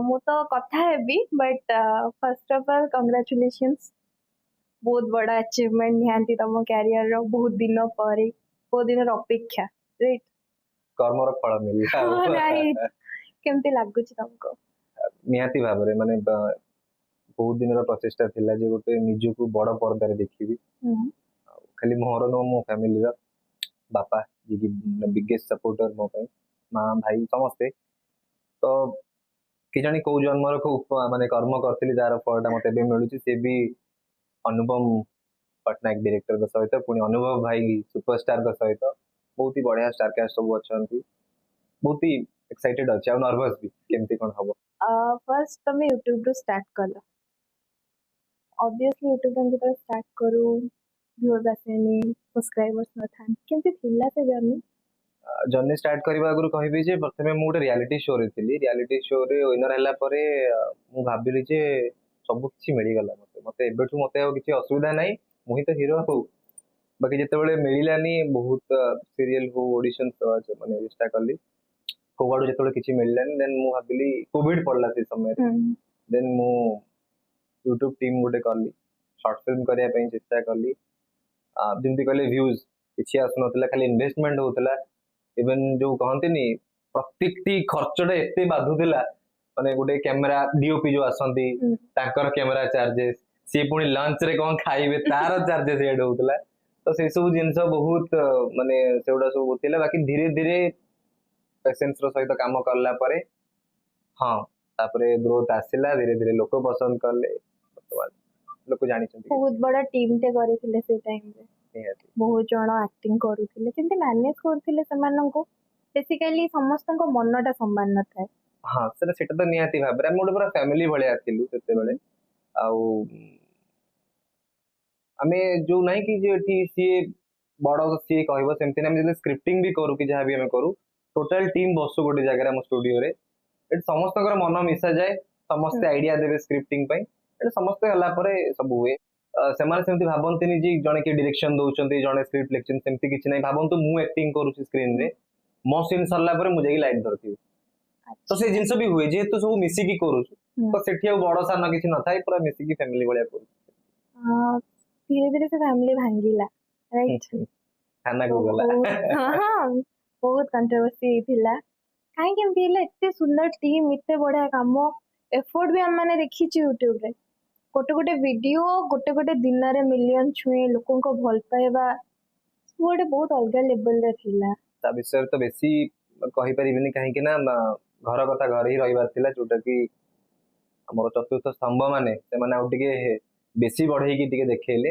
ମୁଁ ତ କଥା ହେବି ବଟ୍ ଫର୍स्ट ऑफ ऑल कंग्रेचुलेशंस बहुत बड़ा अचीवमेंट निहांती तम कैरियर रो बहुत दिन पर बहुत दिन अपेक्षा राइट कर्मर फल मिलला राइट केमती लागुच तुमको निहाती भाबरे माने बहुत दिन प्रचेष्टा थिला जे गोटे निजको बड़ पर्दा रे देखिबी खाली मोहर नो मो फैमिली रा बापा जी की बिगेस्ट सपोर्टर मो पे माँ भाई समस्ते तो कि जानी को जन्मर को माने कर्म करथिली जार फलटा मते बे मिलुची से भी अनुपम पटनायक डायरेक्टर सहित पुणी अनुभव भाई सुपरस्टार सहित बहुत ही बढ़िया स्टार कास्ट सब अच्छी बहुत ही एक्साइटेड अच्छे आ नर्वस भी केमती कोन हबो फर्स्ट तमे यूट्यूब रो स्टार्ट कलो ऑब्वियसली यूट्यूब रो जब स्टार्ट करू व्यूअर्स आसेनी सब्सक्राइबर्स न थान केमती थिला से जर्नी स्टार्ट करबा आगु कहबी जे प्रथमे मु गोटे रियलिटी शो रे थिली रियलिटी शो रे विनर हला परे मु भाबिली जे सब किछि मिली गला मते एबेठु मते आ किछि असुविधा नै मुही तो हीरो हो बाकी जेते बेले मिलिलानी बहुत सीरियल हो ऑडिशन माने चेष्टा करली कोवाडो जेते बेले किछि मिलिलानी देन मु भाबिली कोविड पड़ला से समय देन मु यूट्यूब टीम गोटे करली शॉर्ट फिल्म करिया पई चेष्टा करली जेमती कहले व्यूज किछि आसनतला खाली इन्वेस्टमेंट होतला इवन जो कहते नी प्रत्येकटी खर्चटा एते बाधुला माने गोटे कैमेरा डीओपी जो आसंती ताकर कैमेरा चार्जेस सी पुणी लंच रे कौन खाइबे तार चार्जेस एड होतला तो से सब जिंस बहुत माने सेउडा सब होतिला बाकी धीरे धीरे पेशेंस रो सहित काम करला परे हां तापरे ग्रोथ आसिला धीरे धीरे लोक पसंद करले लोक जानि छथि बहुत बड़ा टीम ते करिथिले से टाइम रे बहुत जन एक्टिंग करूथिले किंतु मैनेज करथिले समाननको बेसिकली समस्तनको मनटा समान न थाए हां सेटा तो नियाती भाबरे हम पूरा फैमिली भलिया थिलु सेते बेले आउ आमे जो नाही कि जे एठी सी बड़ सी कहबो सेमति ना हम स्क्रिप्टिंग भी करू कि जहां भी हम करू टोटल टीम बसु गोटे जगह हम स्टूडियो रे एट समस्तकर मन मिसा जाए समस्त आइडिया देबे स्क्रिप्टिंग पई एट समस्त हला परे सब हुए सेमाने सेमति भाबंतिनी जी जने के डायरेक्शन दउचंती जने स्क्रिप्ट लिखचन सेमति किछि नै भाबंतु मु एक्टिंग करूची स्क्रीन रे मो सीन सरला परे मु जेकी लाइट धरती तो से जिंस भी हुए जेहेतु सब मिसी की करू तो सेठी आ बड़ सा न किछि न थाई पूरा मिसी की फैमिली भलिया करू धीरे धीरे से फैमिली भांगीला राइट खाना को गला हां बहुत कंट्रोवर्सी थिला काहे के दिले इतने सुंदर टीम इतने बढ़िया काम एफर्ट भी हम माने देखि छि YouTube रे गोटे गोटे वीडियो गोटे गोटे दिन रे मिलियन छुए लोकन को भल पाएबा गोटे बहुत अलग लेवल रे थिला ता विषय तो बेसी कहि परिबिनी काहे कि ना घर कथा घर ही रहिबार थिला जोटा कि हमर चतुर्थ स्तंभ माने से माने आ टिके बेसी बढ़ई की टिके देखेले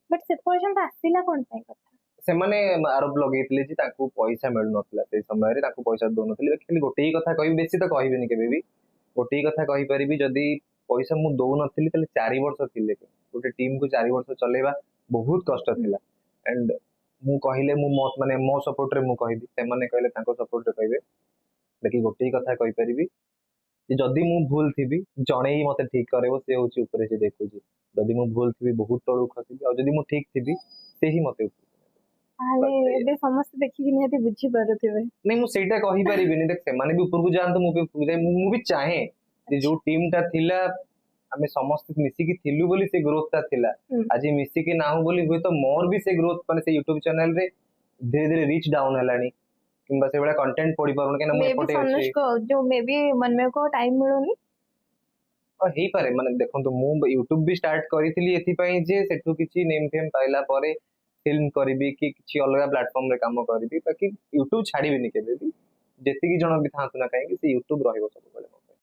बट से पर्सन आसीला कोन पई कथा से माने आरोप लगेइतले जे ताकू पैसा मिल नथला से समय रे ताकू पैसा दो नथले खाली गोटे ही कथा कहि बेसी तो कहिबेनी केबे भी गोटे ही कथा कहि परिबी जदी पैसा मु दो नथली तले 4 वर्ष थिले गोटे टीम को 4 वर्ष चलेबा बहुत कष्ट थिला एंड मु कहिले मु माने मो सपोर्ट रे मु कहिबी से माने कहले ताको सपोर्ट रे कहबे लेकिन गोटे ही कथा कहि परिबी जे जदी मु भूल थिबी जणे ही मते ठीक करेबो से होची ऊपर से देखुची जदी मु भूल थिबी बहुत तळु खसिबी और जदी मु ठीक थिबी से ही मते आले एबे समस्त देखि कि निहती बुझी पारुथिबे नहीं मु सेटा कहि परिबिनी देख से माने भी ऊपर को जान तो मु भी मु भी चाहे जे जो टीम ता थिला आमे समस्त मिसी की थिलु बोली से ग्रोथ ता थिला आज मिसी की नाहु बोली हुए तो मोर भी से ग्रोथ माने से YouTube चैनल रे धीरे धीरे रीच डाउन हलानी किंबा से बड़ा कंटेंट पड़ी पारुन केना मु एपटे अछि को जो मे बी मन में को टाइम मिलुनी और हेई पारे माने देखन तो मु YouTube भी स्टार्ट करिथिली एथि पई जे सेठु किछि नेम फेम पाइला परे फिल्म करिबी कि किछि अलगा प्लेटफॉर्म रे काम करिबी बाकी YouTube छाड़ीबिनी केबे भी जेति की जण भी थांतु ना काहे कि से YouTube रहइबो सब बेले